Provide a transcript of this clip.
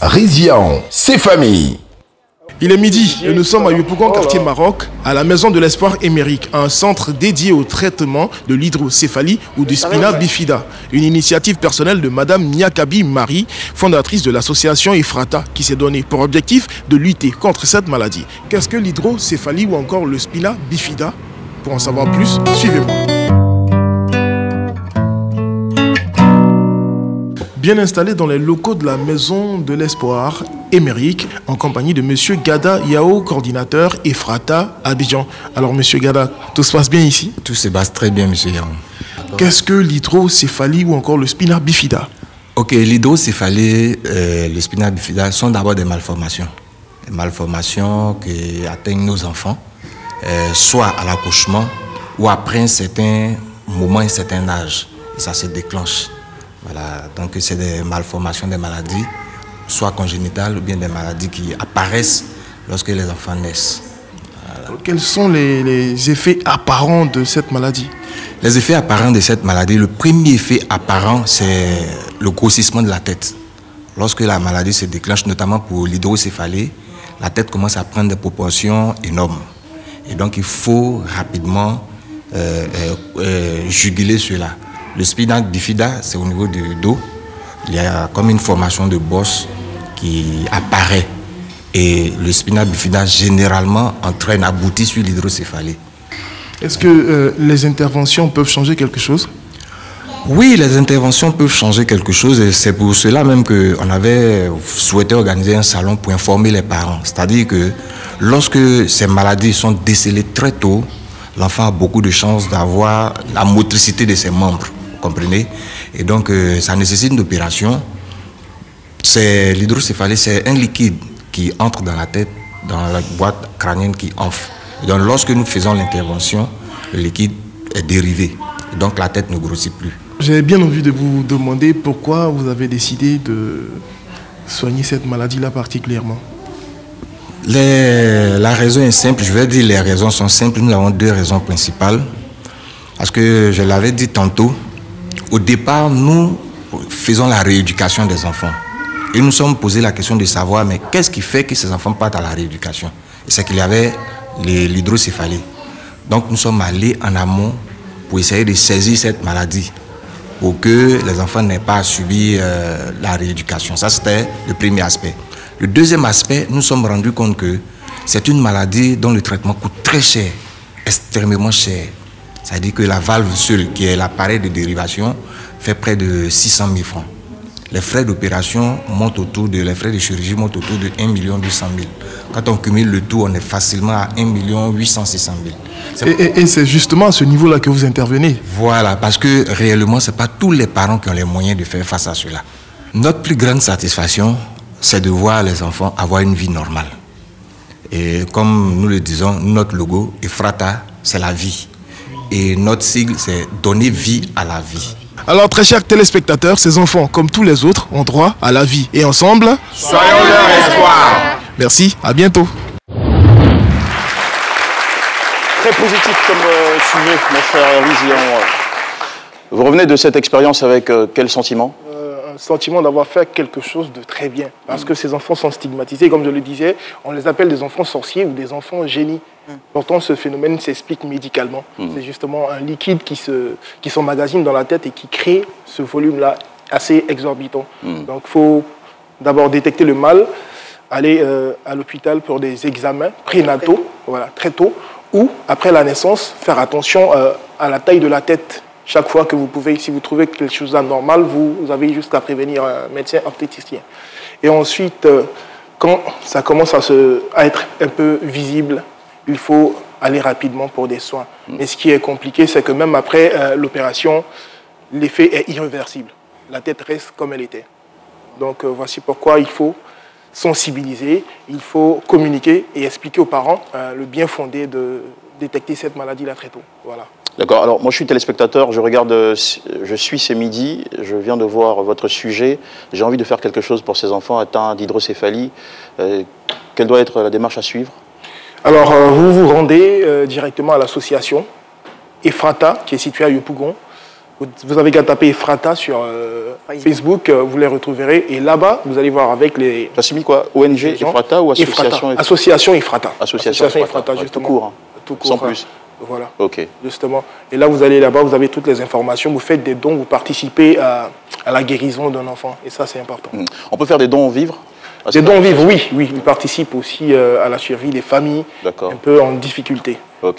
Rizian, c'est famille. Il est midi et nous sommes à Yopougon, quartier Maroc, à la Maison de l'Espoir Émeric, un centre dédié au traitement de l'hydrocéphalie ou du spina bifida. Une initiative personnelle de Madame Niakabi Marie, fondatrice de l'association Ifrata, qui s'est donné pour objectif de lutter contre cette maladie. Qu'est-ce que l'hydrocéphalie ou encore le spina bifida? Pour en savoir plus, suivez-moi. Bien installé dans les locaux de la Maison de l'Espoir Émeric, en compagnie de Monsieur Gada Yao, coordinateur Ifrata Abidjan. Alors Monsieur Gada, tout se passe bien ici? Tout se passe très bien, Monsieur Yao. Qu'est-ce que l'hydrocéphalie ou encore le spina bifida? Ok, l'hydrocéphalie, le spina bifida sont d'abord des malformations. Des malformations qui atteignent nos enfants, soit à l'accouchement ou après un certain moment, un certain âge. Et ça se déclenche. Voilà, donc c'est des malformations, des maladies, soit congénitales ou bien des maladies qui apparaissent lorsque les enfants naissent. Voilà. Quels sont les effets apparents de cette maladie? Les effets apparents de cette maladie, le premier effet apparent, c'est le grossissement de la tête. Lorsque la maladie se déclenche, notamment pour l'hydrocéphalie, la tête commence à prendre des proportions énormes. Et donc il faut rapidement juguler cela. Le spina bifida, c'est au niveau du dos. Il y a comme une formation de bosse qui apparaît. Et le spina bifida, généralement, aboutit sur l'hydrocéphalie. Est-ce que les interventions peuvent changer quelque chose? Oui, les interventions peuvent changer quelque chose. Et c'est pour cela même qu'on avait souhaité organiser un salon pour informer les parents. C'est-à-dire que lorsque ces maladies sont décelées très tôt, l'enfant a beaucoup de chances d'avoir la motricité de ses membres. Comprenez? Et donc, ça nécessite une opération. L'hydrocéphalie, c'est un liquide qui entre dans la tête, dans la boîte crânienne qui enfle. Et donc, lorsque nous faisons l'intervention, le liquide est dérivé. Et donc, la tête ne grossit plus. J'ai bien envie de vous demander pourquoi vous avez décidé de soigner cette maladie-là particulièrement. La raison est simple. Je vais dire les raisons sont simples. Nous avons deux raisons principales. Parce que je l'avais dit tantôt, au départ, nous faisons la rééducation des enfants. Et nous nous sommes posé la question de savoir, mais qu'est-ce qui fait que ces enfants partent à la rééducation? Et c'est qu'il y avait l'hydrocéphalie. Donc nous sommes allés en amont pour essayer de saisir cette maladie, pour que les enfants n'aient pas à subir la rééducation. Ça, c'était le premier aspect. Le deuxième aspect, nous nous sommes rendus compte que c'est une maladie dont le traitement coûte très cher, extrêmement cher. C'est-à-dire que la valve seule, qui est l'appareil de dérivation, fait près de 600 000 francs. Les frais d'opération montent les frais de chirurgie montent autour de 1 200 000. Quand on cumule le tout, on est facilement à 1 800 000. Et c'est justement à ce niveau-là que vous intervenez? Voilà, parce que réellement, ce n'est pas tous les parents qui ont les moyens de faire face à cela. Notre plus grande satisfaction, c'est de voir les enfants avoir une vie normale. Et comme nous le disons, notre logo, Ifrata, c'est la vie. Et notre sigle, c'est donner vie à la vie. Alors, très chers téléspectateurs, ces enfants, comme tous les autres, ont droit à la vie. Et ensemble, Soyons leur espoir. Merci, à bientôt. Très positif comme sujet, mon cher Rizian. Vous revenez de cette expérience avec quel sentiment? Un sentiment d'avoir fait quelque chose de très bien. Parce que ces enfants sont stigmatisés, comme je le disais, on les appelle des enfants sorciers ou des enfants génies. Pourtant, ce phénomène s'explique médicalement. C'est justement un liquide qui s'emmagasine dans la tête et qui crée ce volume-là assez exorbitant. Donc, il faut d'abord détecter le mal, aller à l'hôpital pour des examens prénataux, voilà, très tôt, ou après la naissance, faire attention à la taille de la tête. Chaque fois que vous pouvez, si vous trouvez quelque chose d'anormal, vous avez juste à prévenir un médecin obstétricien. Et ensuite, quand ça commence à être un peu visible, il faut aller rapidement pour des soins. Mais ce qui est compliqué, c'est que même après l'opération, l'effet est irréversible. La tête reste comme elle était. Donc voici pourquoi il faut sensibiliser, il faut communiquer et expliquer aux parents le bien fondé de détecter cette maladie-là très tôt. Voilà. D'accord, alors moi je suis téléspectateur, je suis ce midi, je viens de voir votre sujet, j'ai envie de faire quelque chose pour ces enfants atteints d'hydrocéphalie. Quelle doit être la démarche à suivre? Alors vous vous rendez directement à l'association Ifrata, qui est située à Yopougon. Vous avez qu'à taper Efrata sur Facebook, vous les retrouverez. Et là-bas, vous allez voir avec les... Ça signifie quoi? ONG Efrata ou association Efrata? Association Efrata. Association Efrata, justement. Tout court, hein. Tout court. Sans plus. Voilà. Ok. Justement. Et là, vous allez là-bas, vous avez toutes les informations, vous faites des dons, vous participez à la guérison d'un enfant. Et ça, c'est important. On peut faire des dons vivres? Des dons vivres, oui. Ils participent aussi à la survie des familles un peu en difficulté. Ok.